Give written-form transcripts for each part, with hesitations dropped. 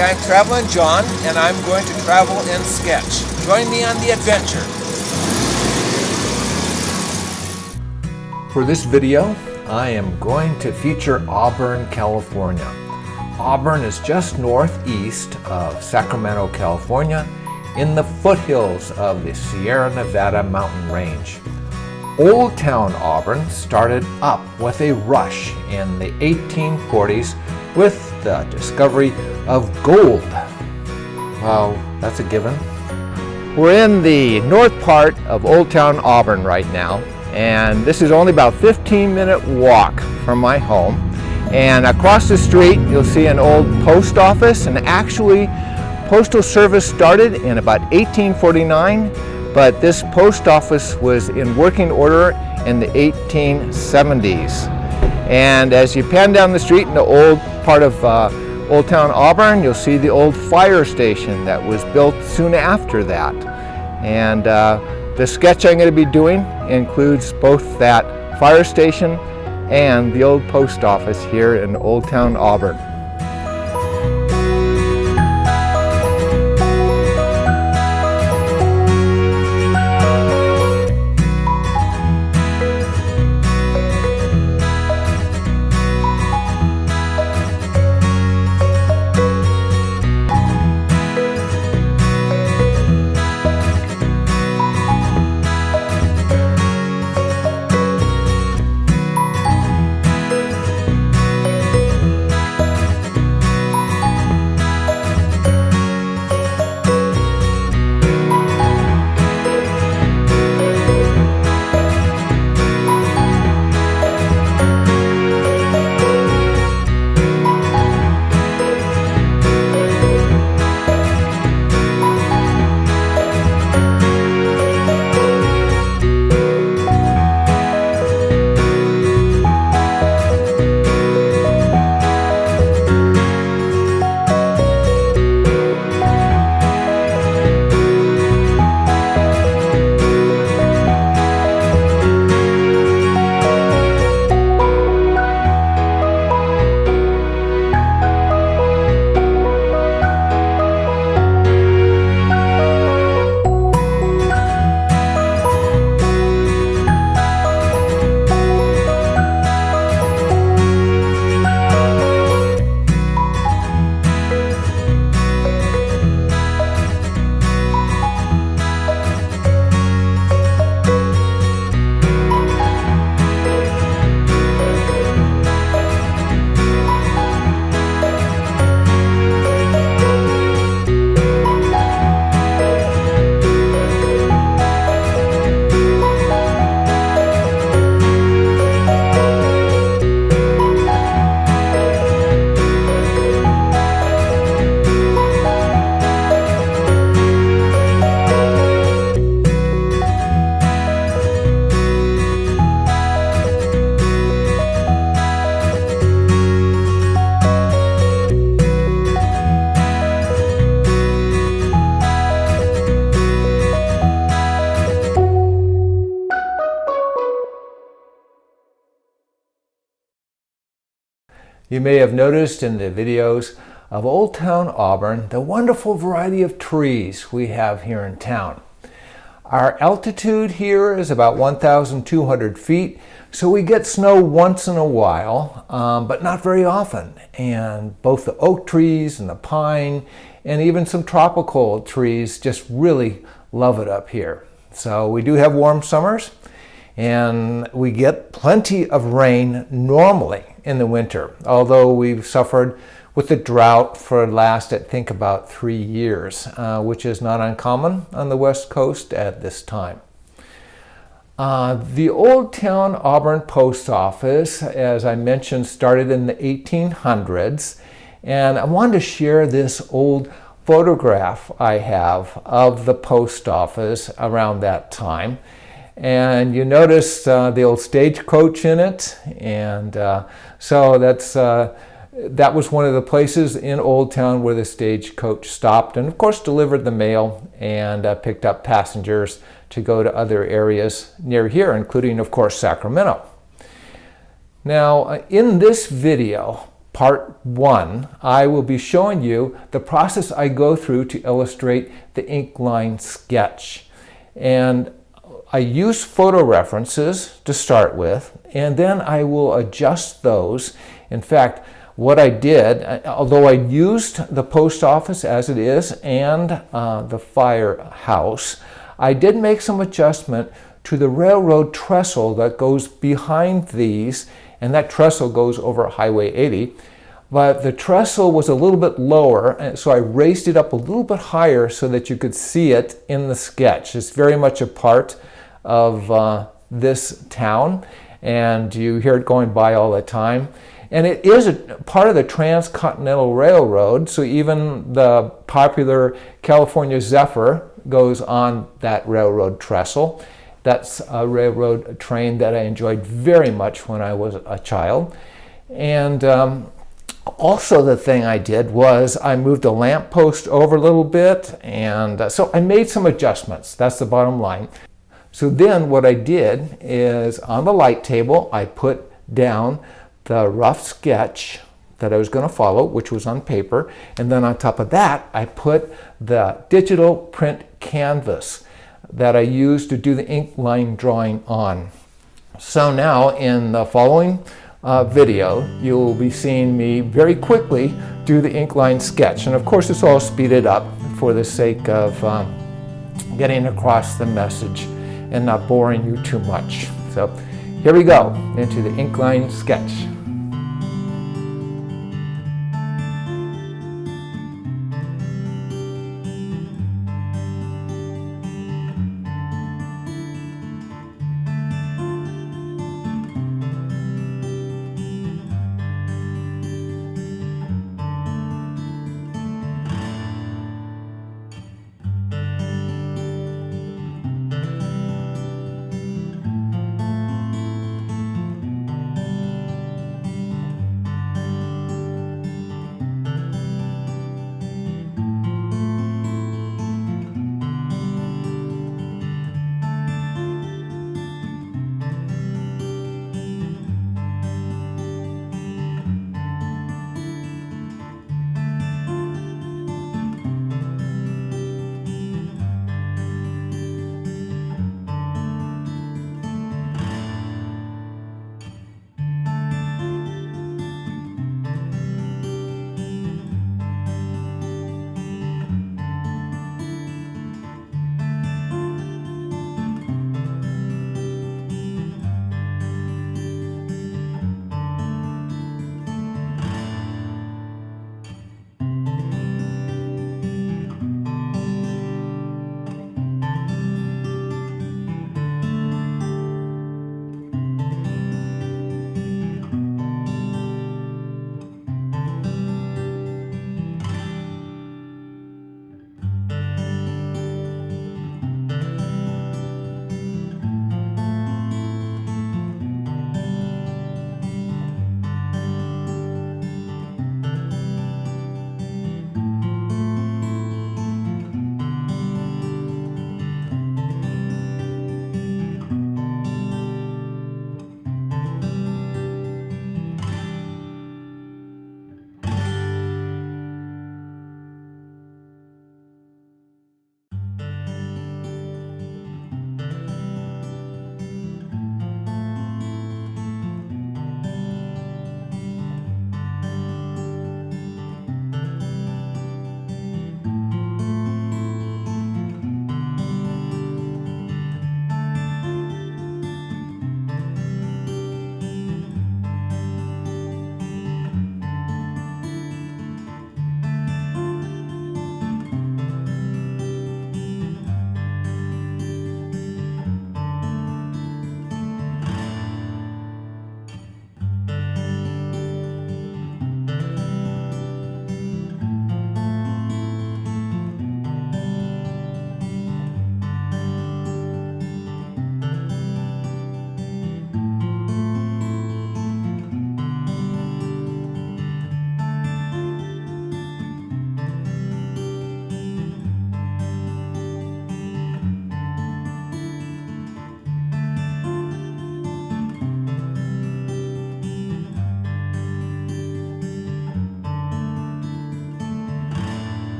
Hi, I'm Traveling John, and I'm going to travel and sketch. Join me on the adventure. For this video, I am going to feature Auburn, California. Auburn is just northeast of Sacramento, California, in the foothills of the Sierra Nevada mountain range. Old Town Auburn started up with a rush in the 1840s with the discovery of gold. Well, that's a given. We're in the north part of Old Town Auburn right now, and this is only about a 15-minute walk from my home. And across the street you'll see an old post office, and actually postal service started in about 1849, but this post office was in working order in the 1870s. And as you pan down the street in the old part of Old Town Auburn, you'll see the old fire station that was built soon after that. And the sketch I'm going to be doing includes both that fire station and the old post office here in Old Town Auburn. You may have noticed in the videos of Old Town Auburn the wonderful variety of trees we have here in town. Our altitude here is about 1,200 feet, so we get snow once in a while, but not very often. And both the oak trees and the pine and even some tropical trees just really love it up here. So we do have warm summers, and we get plenty of rain normally in the winter, although we've suffered with the drought for the last, I think, about 3 years, which is not uncommon on the West Coast at this time. The Old Town Auburn Post Office, as I mentioned, started in the 1800s, and I wanted to share this old photograph I have of the post office around that time. And you notice the old stagecoach in it, and so that was one of the places in Old Town where the stagecoach stopped and of course delivered the mail and picked up passengers to go to other areas near here, including of course Sacramento. Now in this video, part 1, I will be showing you the process I go through to illustrate the ink line sketch. And I use photo references to start with, and then I will adjust those. In fact, what I did, although I used the post office as it is and the Firehouse, I did make some adjustment to the railroad trestle that goes behind these, and that trestle goes over Highway 80. But the trestle was a little bit lower, and so I raised it up a little bit higher so that you could see it in the sketch. It's very much a part of this town, and you hear it going by all the time. And it is a part of the Transcontinental Railroad, so even the popular California Zephyr goes on that railroad trestle. That's a railroad train that I enjoyed very much when I was a child. And also the thing I did was I moved the lamppost over a little bit, and so I made some adjustments. That's the bottom line. So then what I did is on the light table, I put down the rough sketch that I was going to follow, which was on paper, and then on top of that I put the digital print canvas that I used to do the ink line drawing on. So now in the following video you will be seeing me very quickly do the ink line sketch, and of course it's all speeded up for the sake of getting across the message and not boring you too much. So here we go into the ink line sketch.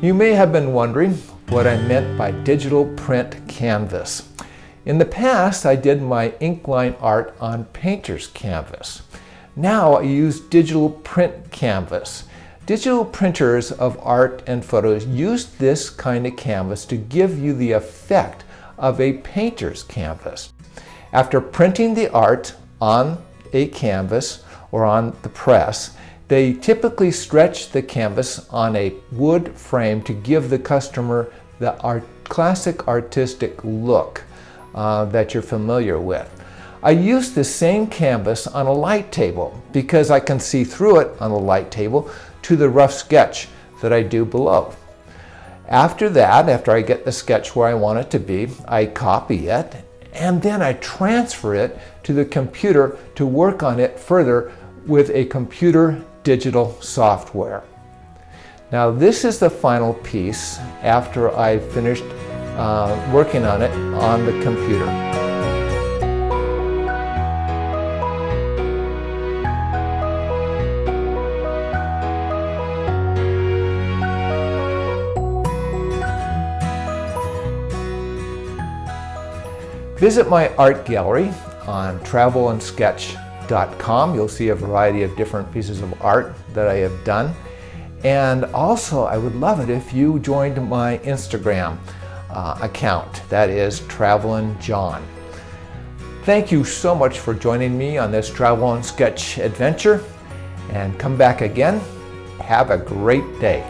You may have been wondering what I meant by digital print canvas. In the past, I did my ink line art on painter's canvas. Now I use digital print canvas. Digital printers of art and photos use this kind of canvas to give you the effect of a painter's canvas. After printing the art on a canvas or on the press, they typically stretch the canvas on a wood frame to give the customer the classic artistic look that you're familiar with. I use the same canvas on a light table because I can see through it on the light table to the rough sketch that I do below. After that, after I get the sketch where I want it to be, I copy it and then I transfer it to the computer to work on it further with a computer digital software. Now this is the final piece after I finished working on it on the computer. Visit my art gallery on TravelnSketch.com. You'll see a variety of different pieces of art that I have done. And also, I would love it if you joined my Instagram account. That is Travelin' John. Thank you so much for joining me on this Travel and Sketch adventure. And come back again. Have a great day.